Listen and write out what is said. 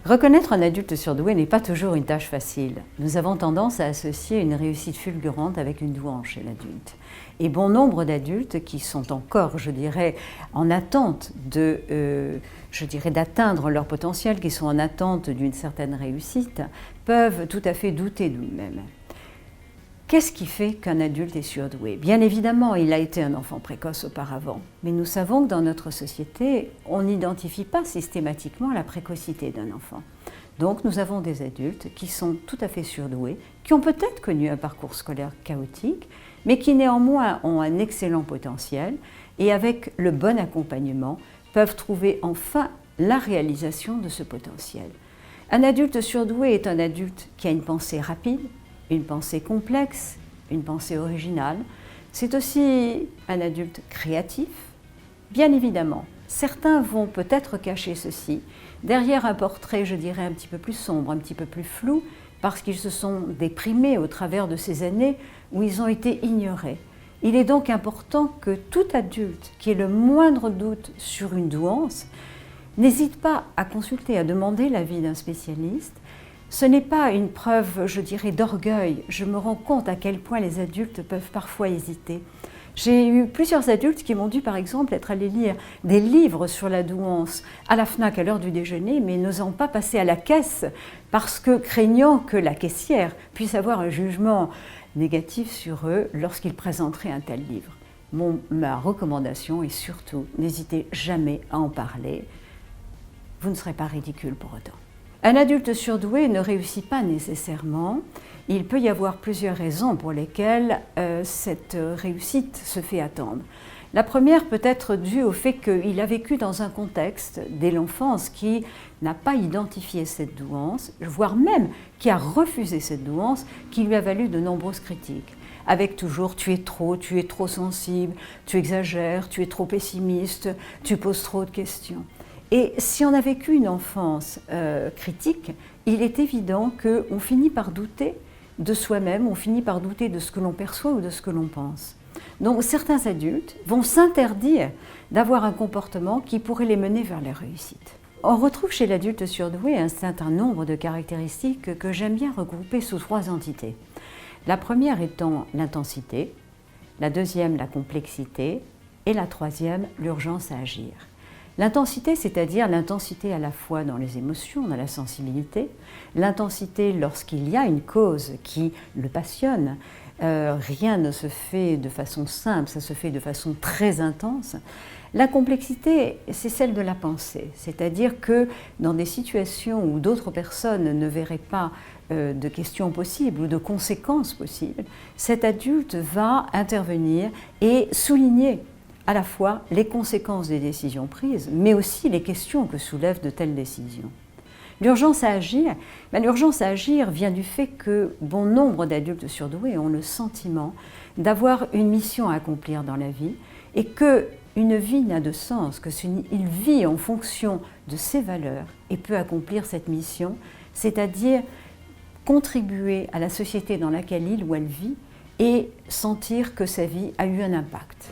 Reconnaître un adulte surdoué n'est pas toujours une tâche facile. Nous avons tendance à associer une réussite fulgurante avec une douance chez l'adulte. Et bon nombre d'adultes qui sont encore, je dirais, en attente d'atteindre leur potentiel, qui sont en attente d'une certaine réussite, peuvent tout à fait douter d'eux-mêmes. Qu'est-ce qui fait qu'un adulte est surdoué? Bien évidemment, il a été un enfant précoce auparavant, mais nous savons que dans notre société, on n'identifie pas systématiquement la précocité d'un enfant. Donc nous avons des adultes qui sont tout à fait surdoués, qui ont peut-être connu un parcours scolaire chaotique, mais qui néanmoins ont un excellent potentiel et avec le bon accompagnement peuvent trouver enfin la réalisation de ce potentiel. Un adulte surdoué est un adulte qui a une pensée rapide, une pensée complexe, une pensée originale. C'est aussi un adulte créatif. Bien évidemment, certains vont peut-être cacher ceci derrière un portrait, je dirais, un petit peu plus sombre, un petit peu plus flou, parce qu'ils se sont déprimés au travers de ces années où ils ont été ignorés. Il est donc important que tout adulte qui ait le moindre doute sur une douance n'hésite pas à consulter, à demander l'avis d'un spécialiste. Ce n'est pas une preuve, je dirais, d'orgueil. Je me rends compte à quel point les adultes peuvent parfois hésiter. J'ai eu plusieurs adultes qui m'ont dû, par exemple, être allés lire des livres sur la douance à la FNAC à l'heure du déjeuner, mais n'osant pas passer à la caisse parce que craignant que la caissière puisse avoir un jugement négatif sur eux lorsqu'ils présenteraient un tel livre. Ma recommandation est surtout, n'hésitez jamais à en parler. Vous ne serez pas ridicule pour autant. Un adulte surdoué ne réussit pas nécessairement. Il peut y avoir plusieurs raisons pour lesquelles cette réussite se fait attendre. La première peut être due au fait qu'il a vécu dans un contexte dès l'enfance qui n'a pas identifié cette douance, voire même qui a refusé cette douance, qui lui a valu de nombreuses critiques. Avec toujours « tu es trop sensible, tu exagères, tu es trop pessimiste, tu poses trop de questions ». Et si on a vécu une enfance critique, il est évident qu'on finit par douter de soi-même, on finit par douter de ce que l'on perçoit ou de ce que l'on pense. Donc certains adultes vont s'interdire d'avoir un comportement qui pourrait les mener vers la réussite. On retrouve chez l'adulte surdoué un certain nombre de caractéristiques que j'aime bien regrouper sous 3 entités. La première étant l'intensité, la deuxième la complexité et la troisième l'urgence à agir. L'intensité, c'est-à-dire l'intensité à la fois dans les émotions, dans la sensibilité, l'intensité lorsqu'il y a une cause qui le passionne, rien ne se fait de façon simple, ça se fait de façon très intense. La complexité, c'est celle de la pensée, c'est-à-dire que dans des situations où d'autres personnes ne verraient pas de questions possibles ou de conséquences possibles, cet adulte va intervenir et souligner à la fois les conséquences des décisions prises, mais aussi les questions que soulèvent de telles décisions. L'urgence à agir vient du fait que bon nombre d'adultes surdoués ont le sentiment d'avoir une mission à accomplir dans la vie et qu'une vie n'a de sens, qu'il vit en fonction de ses valeurs et peut accomplir cette mission, c'est-à-dire contribuer à la société dans laquelle il ou elle vit et sentir que sa vie a eu un impact.